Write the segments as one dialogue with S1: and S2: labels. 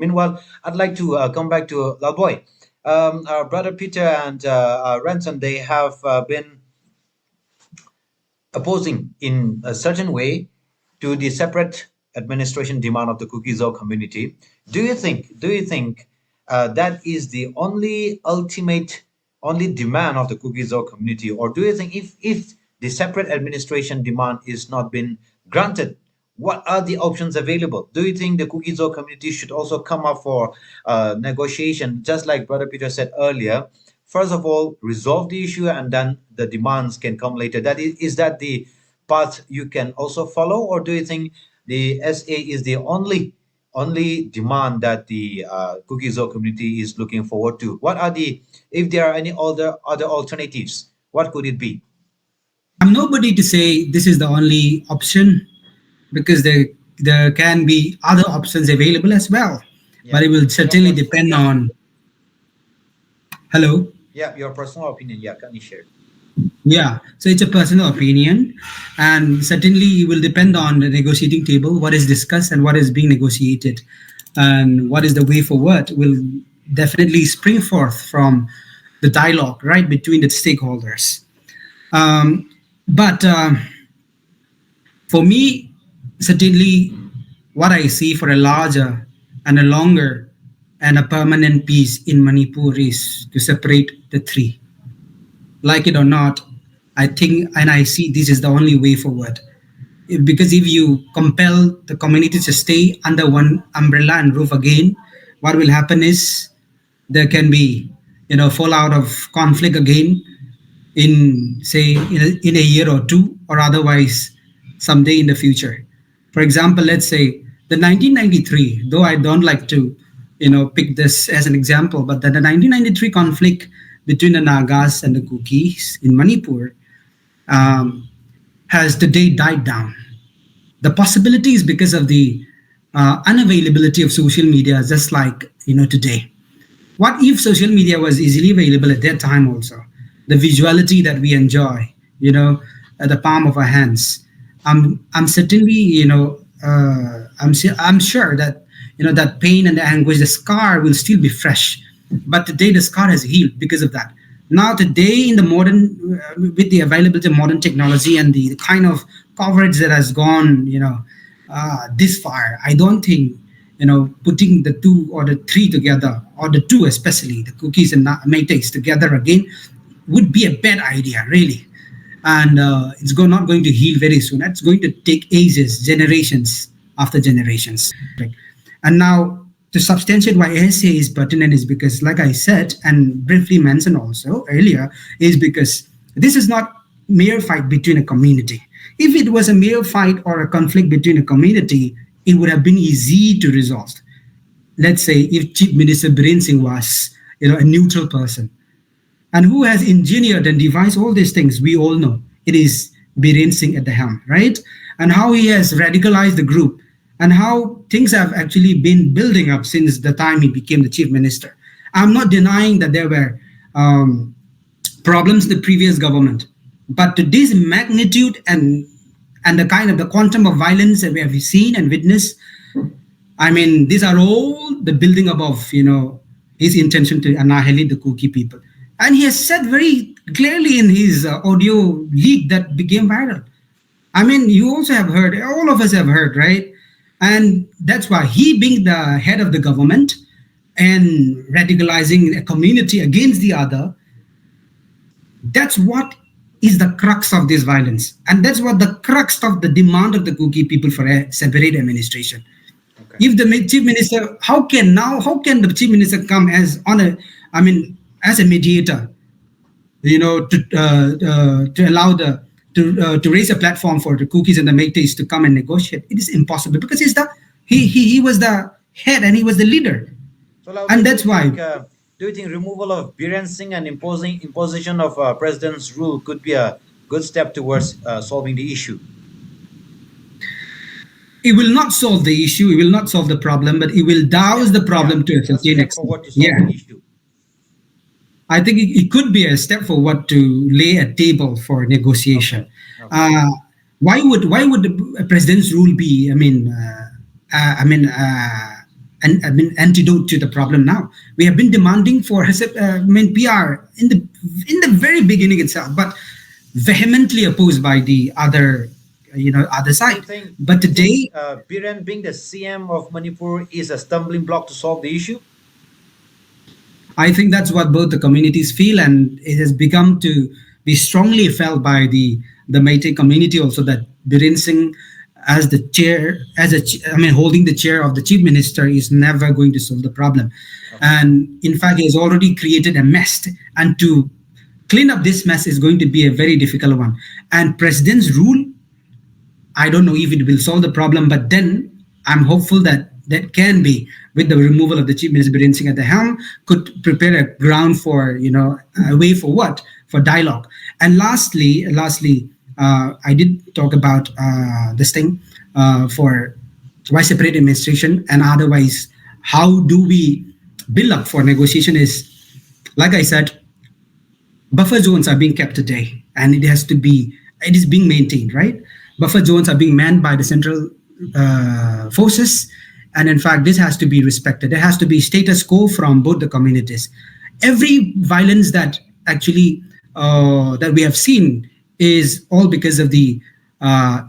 S1: Meanwhile, I'd like to come back to Lalboy. Our brother Peter and Ransom, they have been opposing in a certain way to the separate administration demand of the Kukizo community. Do you think that is the only ultimate only demand of the Kukizo community, or do you think if the separate administration demand is not been granted, what are the options available? Do you think the Kukizo community should also come up for negotiation, just like Brother Peter said earlier? First of all, resolve the issue, and then the demands can come later. Is that the path you can also follow, or do you think the SA is the only demand that the Kukizo community is looking forward to? What are the, if there are any other alternatives, what could it be?
S2: I'm nobody to say this is the only option, because there can be other options available as well. But
S1: Yeah,
S2: it will
S1: your
S2: certainly
S1: personal,
S2: depend on. Hello.
S1: yeah, your personal opinion. Yeah, can you share?
S2: Yeah, so it's a personal opinion, and certainly it will depend on the negotiating table, what is discussed and what is being negotiated, and what is the way forward will definitely spring forth from the dialogue, right, between the stakeholders. Um, but for me, certainly what I see for a larger and a longer and a permanent peace in Manipur is to separate the three, like it or not. I think and I see this is the only way forward. Because if you compel the communities to stay under one umbrella and roof again, what will happen is there can be, fallout of conflict again in, say, in a year or two, or otherwise someday in the future. For example, let's say the 1993, though I don't like to, pick this as an example, but the 1993 conflict between the Nagas and the Kukis in Manipur um, has today died down. The possibility is because of the unavailability of social media, just like today. What if social media was easily available at that time also? The visuality that we enjoy, at the palm of our hands. I'm certainly, I'm sure that, that pain and the anguish, the scar will still be fresh. But today the scar has healed because of that. Now today in the modern, with the availability of modern technology and the kind of coverage that has gone, this far, I don't think, putting the two or the three together, or the two especially, the cookies and Meiteis together again, would be a bad idea, really. And not going to heal very soon. It's going to take ages, generations after generations. Right? And now, to substantiate why SA is pertinent is because, like I said and briefly mentioned also earlier, is because this is not mere fight between a community. If it was a mere fight or a conflict between a community, it would have been easy to resolve. Let's say if Chief Minister Biren Singh was, a neutral person, and who has engineered and devised all these things, we all know it is Biren Singh at the helm, right? And how he has radicalized the group, and how things have actually been building up since the time he became the chief minister. I'm not denying that there were problems in the previous government, but to this magnitude and the kind of the quantum of violence that we have seen and witnessed, I mean, these are all the building up of, his intention to annihilate the Kuki people. And he has said very clearly in his audio leak that became viral. I mean, you also have heard, all of us have heard, right? And that's why he, being the head of the government and radicalizing a community against the other, that's what is the crux of this violence. And that's what the crux of the demand of the Kuki people for a separate administration. Okay. If the chief minister, how can the chief minister come as as a mediator, to allow to raise a platform for the Kukis and the Meiteis to come and negotiate? It is impossible, because he was the head and he was the leader.
S1: So, Lau,
S2: And that's why
S1: do you think removal of Biren Singh and imposition of president's rule could be a good step towards solving the issue?
S2: it will not solve the issue, it will not solve the problem, but it will douse the problem to a certain extent.
S1: Forward to solve the issue.
S2: I think it could be a step forward to lay a table for negotiation.
S1: Okay.
S2: Why would a president's rule be? an I mean, antidote to the problem now. We have been demanding for PR in the very beginning itself, but vehemently opposed by the other, other
S1: Do you
S2: side.
S1: think
S2: But today,
S1: Biren being the CM of Manipur is a stumbling block to solve the issue?
S2: I think that's what both the communities feel, and it has become to be strongly felt by the Meitei community also, that Biren Singh as the chair, I mean, holding the chair of the chief minister is never going to solve the problem,
S1: Okay.
S2: and in fact, he has already created a mess, and to clean up this mess is going to be a very difficult one. And president's rule, I don't know if it will solve the problem, but then I'm hopeful that that can be, with the removal of the chief minister Biren Singh at the helm, could prepare a ground for, a way for what, for dialogue. And lastly, I did talk about this thing for why separate administration, and otherwise how do we build up for negotiation is, like I said, buffer zones are being kept today, and it is being maintained, right? Buffer zones are being manned by the central forces, and in fact this has to be respected. There has to be status quo from both the communities. Every violence that actually that we have seen is all because of the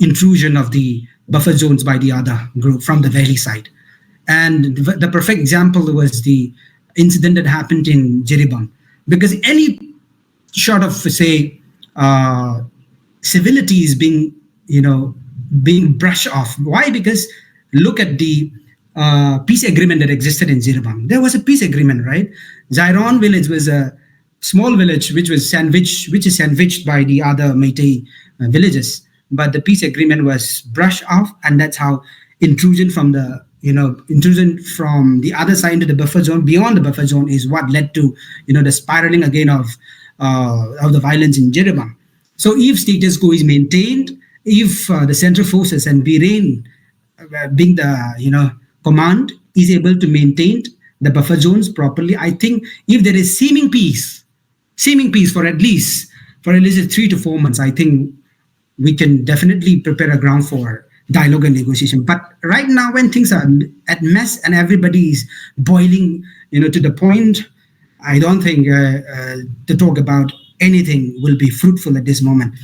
S2: intrusion of the buffer zones by the other group from the valley side. And the perfect example was the incident that happened in Jiribam, because any short of, say, uh, civility is being, being brushed off. Why? Because look at the peace agreement that existed in Jiribam. There was a peace agreement, right? Zairon village was a small village which is sandwiched by the other Meitei villages. But the peace agreement was brushed off, and that's how intrusion from the other side into the buffer zone, beyond the buffer zone, is what led to, the spiraling again of the violence in Jereban. So if status quo is maintained, if the central forces and Biren, being the command, is able to maintain the buffer zones properly, I think if there is seeming peace for at least 3 to 4 months, I think we can definitely prepare a ground for dialogue and negotiation. But right now, when things are at mess and everybody is boiling, to the point, I don't think to talk about anything will be fruitful at this moment.